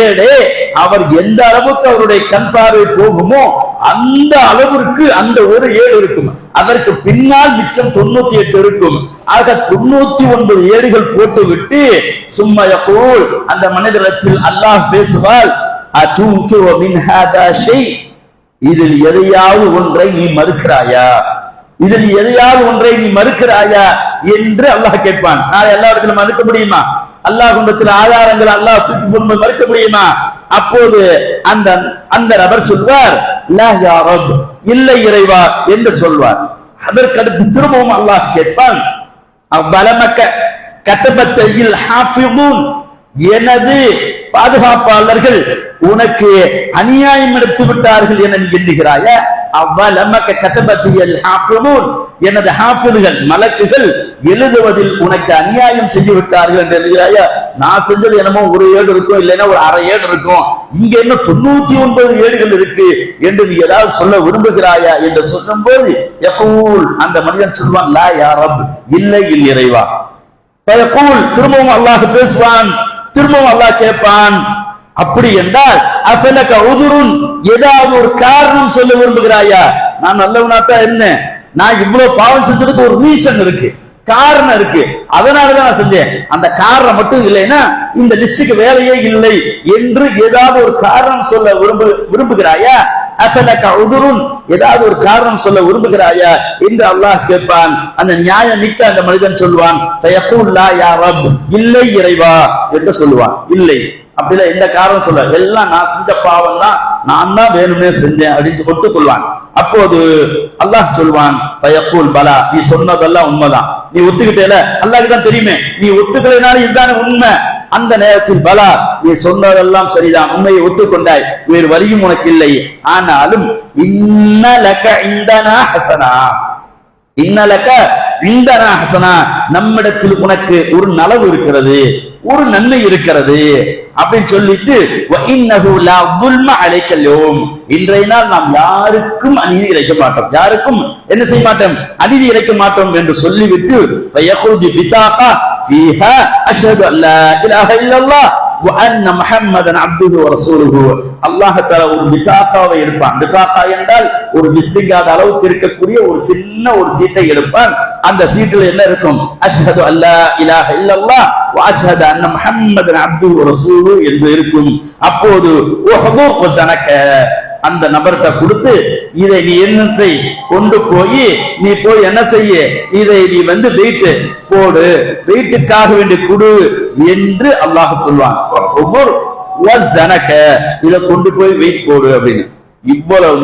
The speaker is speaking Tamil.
ஏழே அவர் எந்த அளவுக்கு அவருடைய கண் பார்வை போகுமோ அந்த அளவிற்கு அந்த ஒரு ஏடு இருக்கும். அதற்கு பின்னால் மிச்சம் 98 இருக்கும். ஆக 99 ஏடுகள் போட்டு விட்டு சும்மா யகூல், அந்த மனிதரிடத்தில் அல்லாஹ் பேசுவார், அதுன்கு மின் ஹாதா ஷை, இதில் எதையாவது ஒன்றை நீ மறுக்கிறாயா, இதில் எதையாவது ஒன்றை நீ மறுக்கிறாயா என்று அல்லாஹ் கேட்பான். நான் எல்லா இடத்திலும் மறுக்க முடியுமா? அல்லாஹ் குண்டத்தில் ஆதாரங்கள் அல்லாஹ் மறுக்க முடியுமா? அப்போது அந்த நபர் சொல்வார், லா யா ரப், இல்லை இறைவா என்று சொல்வார். அதற்கடுத்து திரும்பவும் அல்லாஹ் கேட்பான், பலமக்க கதபத்தையில் ஹாஃபிதூன், எனது பாதுகாப்பாளர்கள் உனக்கு அநியாயம் எடுத்து விட்டார்கள் என நீ எண்ணுகிறாய? அவ்வளமக்க கதபத்தையில் ஹாஃபிதூன், எனது ஹாஃபிதுகள் மலக்குகள் எழுதுவதில் உனக்கு அநியாயம் செய்து விட்டார்கள் என்று எண்ணுகிறாயா? நான் செஞ்சது என்னமோ ஒரு ஏடு இருக்கும், இல்லைன்னா ஒரு அரை ஏடு இருக்கும், இங்க என்ன 99 ஏடுகள் இருக்கு என்று நீ ஏதாவது சொல்ல விரும்புகிறாயா என்று சொல்லும் போது யகூல், அந்த மனிதன் சொல்வான், லா யா ரப், இல்லை இறைவா. ஃபயகூல், திரும்பவும் அல்லாஹ் பேசுவான். திரும்பவும் அல்லாஹ் கேட்பான், அப்படி என்றால் அஃபலக உதுருன், ஏதாவது ஒரு காரணம் சொல்ல விரும்புகிறாயா? நான் நல்லவனாத்தான் இருந்தேன், நான் இவ்வளவு பாவம் செஞ்சதுக்கு ஒரு ரீசன் இருக்கு, காரணம் இருக்கு, அதனாலதான் நான் செஞ்சேன், அந்த காரணம் மட்டும் இல்லைன்னா இந்த லிஸ்டுக்கு வேலையே இல்லை என்று ஏதாவது ஒரு காரணம் சொல்ல விரும்புகிறாயா? அஃபலக உதுருன், ஏதாவது ஒரு காரணம் சொல்ல விரும்புகிறாயா என்று அல்லாஹ் கேட்பான். அந்த நியாயம் மிக்க அந்த மனிதன் சொல்வான், ஃபயகூல் லா யா ரப், இல்லை இறைவா என்று சொல்லுவான். இல்லை, அப்படில எந்த காரணம் சொல்ல, எல்லாம் நான் செஞ்ச பாவம் தான், நான் தான் வேணுமே செஞ்சேன் அப்படின்னு ஒத்துக்கொள்வான். அப்போது அல்லாஹ் சொல்வான், ஃபயகூல் பலா, நீ சொன்னதெல்லாம் உண்மைதான், நீ ஒத்துக்கிட்டேல, அல்லாஹ்க்கு தான் தெரியுமே, நீ ஒத்துக்கலைனாலும் இதுதானே உண்மை. அந்த நேரத்தில் பலா, நீ சொன்னதெல்லாம் சரிதான், உண்மையை ஒத்துக்கொண்டாய், வேறு வழியும் உனக்கு இல்லை. ஆனாலும் இன்னலக இந்தனா ஹஸனா, இன்னலக இந்தனா ஹஸனா, நம்மிடத்தில் உனக்கு ஒரு நலவு இருக்கிறது, ஒரு நன்மை இருக்கிறது அப்படின்னு சொல்லிட்டு, வஇன்னஹு லா ظுல்ம அலைக்கல் யௌம், இன்றைய நாள் நாம் யாருக்கும் அநீதி இழைக்க மாட்டோம், யாருக்கும் என்ன செய்ய மாட்டோம், அநீதி இழைக்க மாட்டோம் என்று சொல்லிவிட்டு ஃபயഖ்ருஜு பிதாகா ஃபீஹா அஷ்ஹது அல்லா இலாஹ இல்லல்லாஹ் வ அன்ன முஹம்மதன் அப்துஹு வ ரசூலுஹு. அல்லாஹ் தஆலா ஒரு பிதாகாவை எடுப்பான். பிதாகா என்றால் ஒரு விசிட்டிங் கார்டு அளவுக்கு இருக்கக்கூடிய ஒரு சின்ன ஒரு சீட்டை எடுப்பான். அந்த சீட்டில் என்ன இருக்கும்? அஷ்ஹது அல்லா இலாஹ இல்லல்லாஹ் வ அஷ்ஹது அன்ன முஹம்மதன் அப்துஹு வ ரசூலுஹு என்று இருக்கும். அப்போது உஹ்து வ ஸனக, அந்த நபர்கிட்ட கொடுத்து, இதை நீ என்ன செய், கொண்டு போய் நீ போய் என்ன செய்ய, இதை நீ வெயிட் போடு, வெயிட்டுக்காக வேண்டி கொடு என்று அல்லாஹ் சொல்வான். ஒவ்வொரு இதை கொண்டு போய் வெயிட் போடு அப்படின்னு. இவ்வளவு